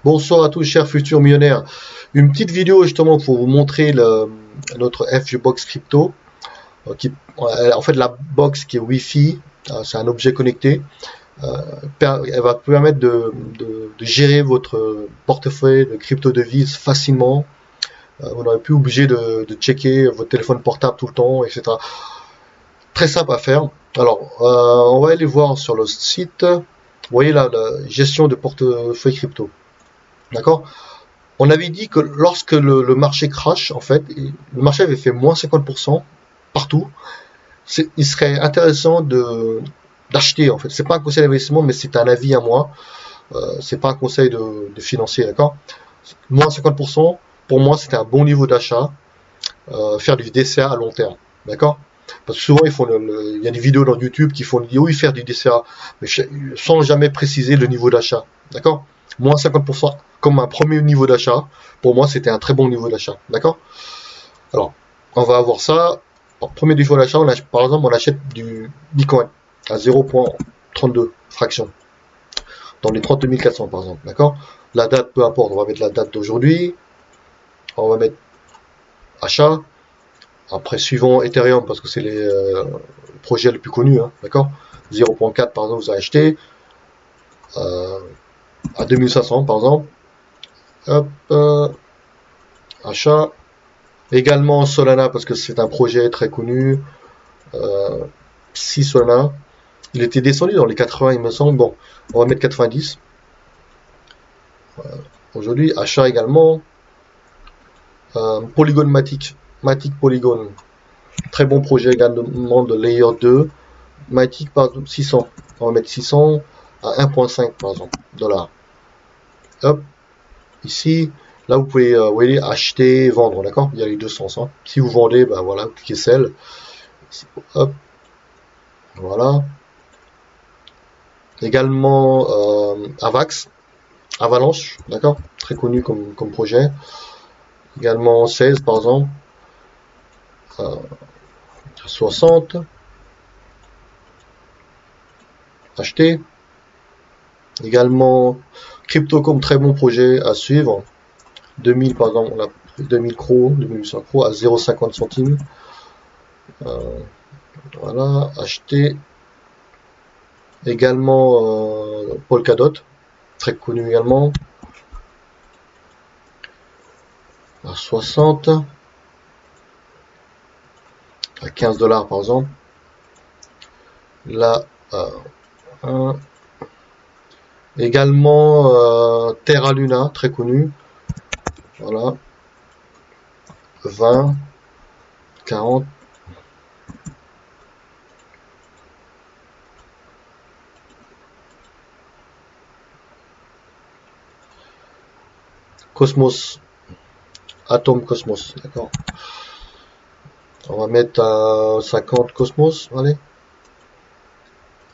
Bonsoir à tous, chers futurs millionnaires. Une petite vidéo justement pour vous montrer notre FGBox Crypto. En fait, la box qui est Wi-Fi, c'est un objet connecté. Elle va permettre de gérer votre portefeuille de crypto-devises facilement. Vous n'aurez plus obligé de checker votre téléphone portable tout le temps, etc. Très simple à faire. Alors, on va aller voir sur le site. Vous voyez là, la gestion de portefeuille crypto. D'accord? On avait dit que lorsque le marché crash, en fait, le marché avait fait moins 50% partout, il serait intéressant d'acheter, en fait. C'est pas un conseil d'investissement, mais c'est un avis à moi. C'est pas un conseil de financier, d'accord? Moins 50%, pour moi, c'était un bon niveau d'achat. Faire du DCA à long terme, d'accord? Parce que souvent, il y a des vidéos dans YouTube qui font oui, faire du DCA, mais sans jamais préciser le niveau d'achat, d'accord? Moins 50% comme un premier niveau d'achat, pour moi, c'était un très bon niveau d'achat, d'accord? Alors, on va avoir ça. Premier niveau d'achat, par exemple, on achète du Bitcoin à 0,32 fractions, dans les 32 400 par exemple, d'accord? La date, peu importe, on va mettre la date d'aujourd'hui, on va mettre achat. Après, suivant Ethereum, parce que c'est les projets les plus connus, hein, d'accord? 0.4 par exemple, vous avez acheté à 2500 par exemple. Hop, achat. Également Solana, parce que c'est un projet très connu. 6 Solana. Il était descendu dans les 80, il me semble. Bon, on va mettre 90. Aujourd'hui, achat également. Polygon Matic. Matic Polygon. Très bon projet également de Layer 2. Matic par exemple 600. On va mettre 600 à 1.5 par exemple dollars. Hop, ici, là vous pouvez voyez, acheter, vendre, d'accord? Il y a les deux sens. Hein. Si vous vendez, ben voilà, vous cliquez Sell. Hop, voilà. Également Avax, Avalanche, d'accord? Très connu comme projet. Également 16 par exemple. 60. Acheter. Également Crypto.com, très bon projet à suivre. 2000 par exemple, on a 2000 CRO, 2800 CRO à 0,50 centimes. Voilà, acheter. Également Polkadot, très connu également. À 60. À 15 dollars par exemple. Là, 1. Également Terra Luna, très connu. Voilà. 20. 40. Cosmos. Atom Cosmos, d'accord. On va mettre à 50 Cosmos, allez.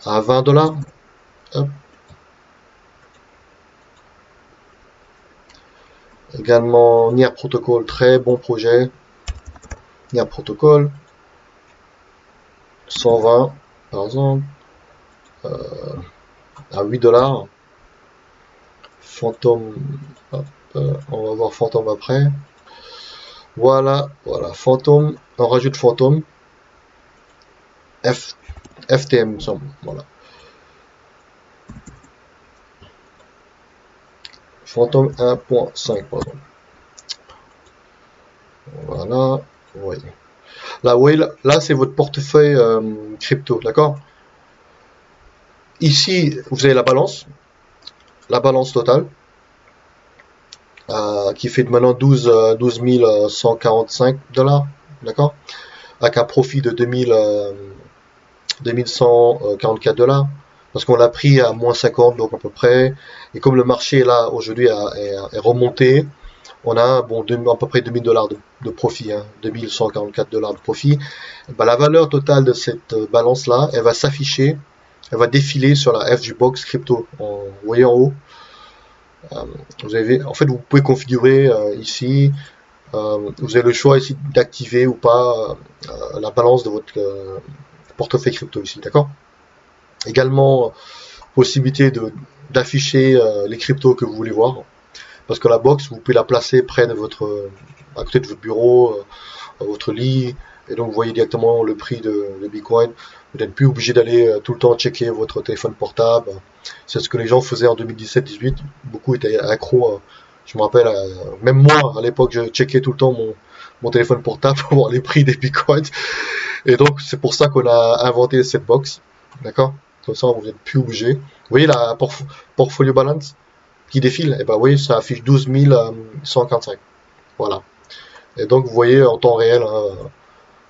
À 20 dollars. Hop. Également Near Protocol, très bon projet. Near Protocol. 120 par exemple. À 8 dollars. Phantom. Hop, on va voir Phantom après. Voilà, voilà. Phantom. On rajoute Phantom. FTM, il me semble. Voilà. Phantom 1.5 par exemple. Voilà. Vous voyez. Là, oui, là c'est votre portefeuille crypto, d'accord? Ici, vous avez la balance totale, qui fait maintenant 12 145 dollars, d'accord? Avec un profit de 2144 dollars, parce qu'on l'a pris à moins 50, donc à peu près. Et comme le marché là aujourd'hui est remonté, on a bon à peu près 2000 dollars de profit, hein, 2144 dollars de profit. Ben, la valeur totale de cette balance là, elle va s'afficher, elle va défiler sur la FGBox Crypto. Vous voyez en haut, vous avez, en fait, vous pouvez configurer ici. Vous avez le choix ici d'activer ou pas la balance de votre portefeuille crypto ici, d'accord? Également, possibilité d'afficher les cryptos que vous voulez voir. parce que la box, vous pouvez la placer près de à côté de votre bureau, votre lit, et donc vous voyez directement le prix de Bitcoin. Vous n'êtes plus obligé d'aller tout le temps checker votre téléphone portable. C'est ce que les gens faisaient en 2017-18. Beaucoup étaient accros. Je me rappelle, même moi, à l'époque, je checkais tout le temps mon téléphone portable pour voir les prix des bitcoins. Et donc, c'est pour ça qu'on a inventé cette box. D'accord? Comme ça, vous n'êtes plus obligé. Vous voyez la portfolio balance qui défile? Et ben oui, ça affiche 12 145. Voilà. Et donc, vous voyez en temps réel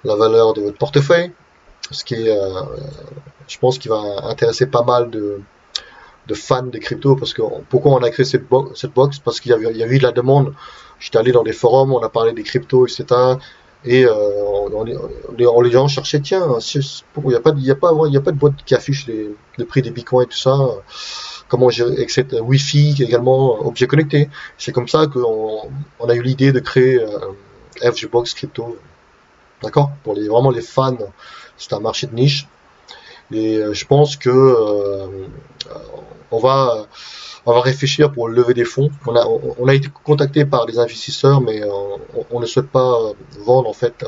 la valeur de votre portefeuille. Ce qui est, je pense, qui va intéresser pas mal de fans des cryptos, parce que pourquoi on a créé cette box? Parce qu'il y a eu de la demande. J'étais allé dans des forums, on a parlé des cryptos, etc. Et les gens cherchaient, tiens, il n'y a pas de boîte qui affiche les prix des bitcoins et tout ça. Comment gérer avec cette Wi-Fi également, objet connecté. C'est comme ça qu'on a eu l'idée de créer FGBox Crypto. D'accord? Pour vraiment les fans, c'est un marché de niche. Et je pense que on va réfléchir pour lever des fonds. On a été contacté par des investisseurs, mais on ne souhaite pas vendre en fait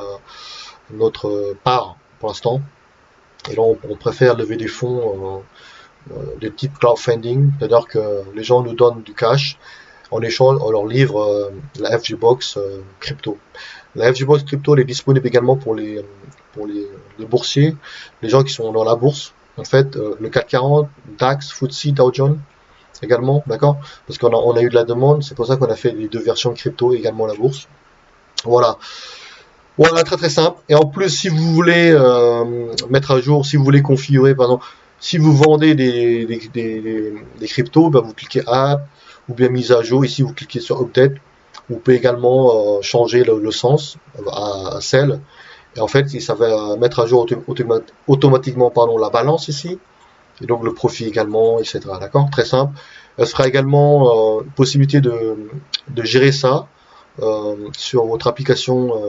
notre part pour l'instant. Et là, on préfère lever des fonds, des types crowdfunding, c'est-à-dire que les gens nous donnent du cash. En échange, on leur livre la FGBox Crypto. La FGBox Crypto elle est disponible également pour les boursiers, les gens qui sont dans la bourse. En fait, le CAC 40, DAX, FTSE, Dow Jones également, d'accord? Parce qu'on a eu de la demande, c'est pour ça qu'on a fait les deux versions crypto également la bourse. Voilà. Voilà, très très simple. Et en plus, si vous voulez mettre à jour, si vous voulez configurer, par exemple, si vous vendez des cryptos, ben vous cliquez Add, ou bien mise à jour. Ici, vous cliquez sur Update. Vous pouvez également changer le sens à Sell. Et en fait, ça va mettre à jour automatiquement la balance ici. Et donc le profit également, etc. D'accord? Très simple. Elle sera également possibilité de gérer ça sur votre application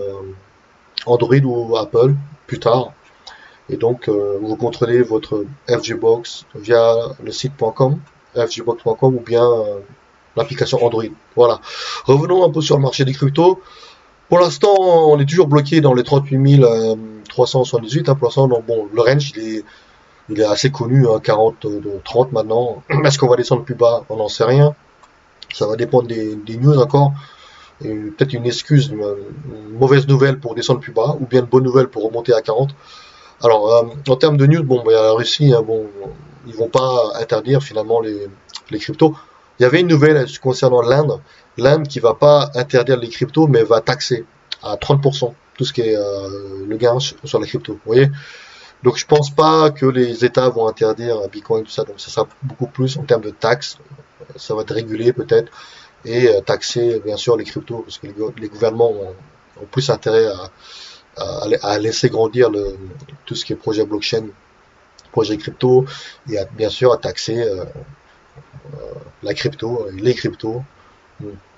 Android ou Apple plus tard. Et donc vous contrôlez votre FGBox via le site.com, fgbox.com ou bien l'application Android. Voilà. Revenons un peu sur le marché des cryptos. Pour l'instant, on est toujours bloqué dans les 38 378. Pour l'instant, bon, le range, il est assez connu, 40, 30 maintenant. Est-ce qu'on va descendre plus bas? On n'en sait rien. Ça va dépendre des news encore. Peut-être une excuse, une mauvaise nouvelle pour descendre plus bas, ou bien une bonne nouvelle pour remonter à 40. Alors, en termes de news, bon, la Russie, bon, ils vont pas interdire finalement les cryptos. Il y avait une nouvelle concernant l'Inde. L'Inde qui va pas interdire les cryptos, mais va taxer à 30% tout ce qui est le gain sur les cryptos. Vous voyez? Donc je pense pas que les États vont interdire Bitcoin, tout ça. Donc ça sera beaucoup plus en termes de taxes. Ça va être régulé peut-être et taxer bien sûr les cryptos, parce que les gouvernements ont plus intérêt à laisser grandir tout ce qui est projet blockchain, projet crypto, et bien sûr à taxer la crypto, les cryptos,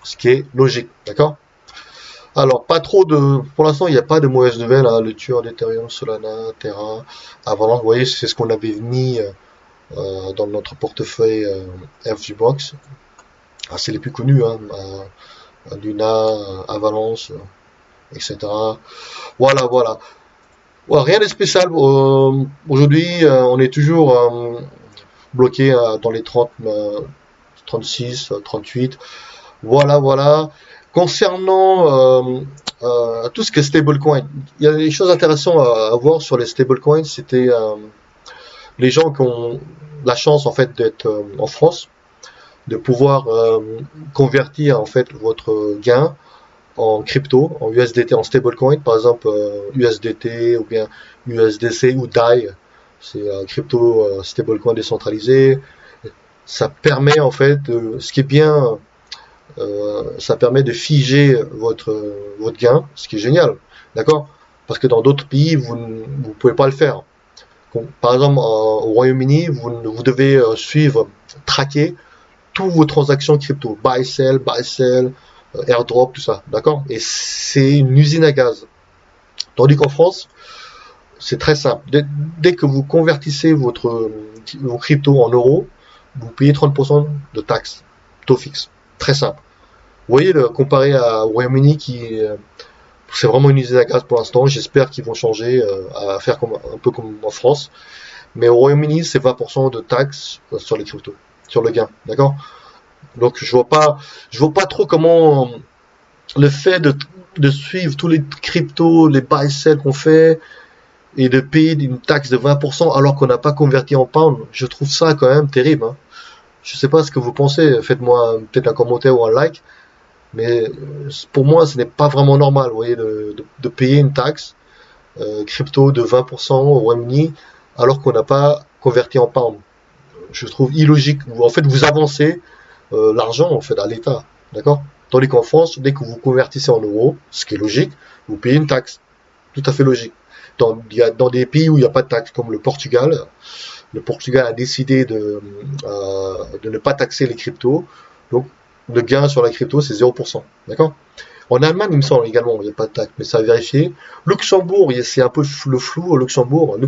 ce qui est logique, d'accord? Alors, pour l'instant, il n'y a pas de mauvaises nouvelles, hein, le tueur d'Ethereum, Solana, Terra, Avalanche, vous voyez, c'est ce qu'on avait mis dans notre portefeuille FGBox. Ah, c'est les plus connus, hein, Luna, Avalanche, etc. Voilà, voilà. Ouais, rien de spécial. Aujourd'hui, on est toujours bloqué dans les 30, 36, 38. Voilà, voilà. Concernant tout ce qui est stablecoin, il y a des choses intéressantes à voir sur les stablecoins. C'était les gens qui ont la chance en fait d'être en France, de pouvoir convertir en fait votre gain en crypto, en USDT, en stablecoin, par exemple USDT ou bien USDC ou DAI, c'est un crypto stablecoin décentralisé. Ça permet en fait, ce qui est bien, ça permet de figer votre gain, ce qui est génial, d'accord? Parce que dans d'autres pays, vous ne pouvez pas le faire. Par exemple, au Royaume-Uni, vous devez suivre, traquer toutes vos transactions crypto, buy, sell, airdrop, tout ça, d'accord? Et c'est une usine à gaz. Tandis qu'en France, c'est très simple. Dès que vous convertissez vos cryptos en euros, vous payez 30% de taxes, taux fixe. Très simple. Vous voyez, comparé au Royaume-Uni qui c'est vraiment une usine à gaz pour l'instant. J'espère qu'ils vont changer à faire un peu comme en France. Mais au Royaume-Uni, c'est 20% de taxes sur les cryptos, sur le gain, d'accord? Donc je vois pas trop comment le fait de suivre tous les cryptos, les buy sell qu'on fait et de payer une taxe de 20% alors qu'on n'a pas converti en pound, je trouve ça quand même terrible, hein. Je sais pas ce que vous pensez. Faites-moi peut-être un commentaire ou un like. Mais pour moi, ce n'est pas vraiment normal, vous voyez, de payer une taxe crypto de 20% au Royaume-Uni alors qu'on n'a pas converti en pound. Je trouve illogique. En fait, vous avancez l'argent en fait à l'État, d'accord? Tandis qu'en France, dès que vous convertissez en euros, ce qui est logique, vous payez une taxe, tout à fait logique. Dans des pays où il n'y a pas de taxe, comme le Portugal a décidé de ne pas taxer les cryptos, donc le gain sur la crypto c'est 0%, d'accord? En Allemagne, il me semble également, il n'y a pas de taxe, mais ça a vérifié. Luxembourg, c'est un peu le flou au Luxembourg.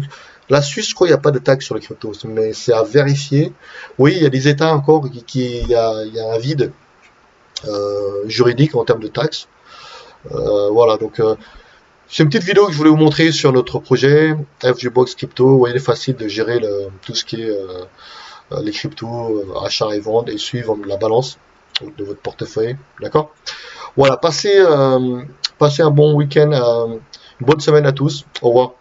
La Suisse, je crois, il n'y a pas de taxe sur les cryptos, mais c'est à vérifier. Oui, il y a des États encore il y a un vide juridique en termes de taxes. Voilà, donc c'est une petite vidéo que je voulais vous montrer sur notre projet FGBox Crypto. Vous voyez, il est facile de gérer tout ce qui est les cryptos, achat et vente, et suivre la balance de votre portefeuille. D'accord? Voilà, passez un bon week-end, une bonne semaine à tous. Au revoir.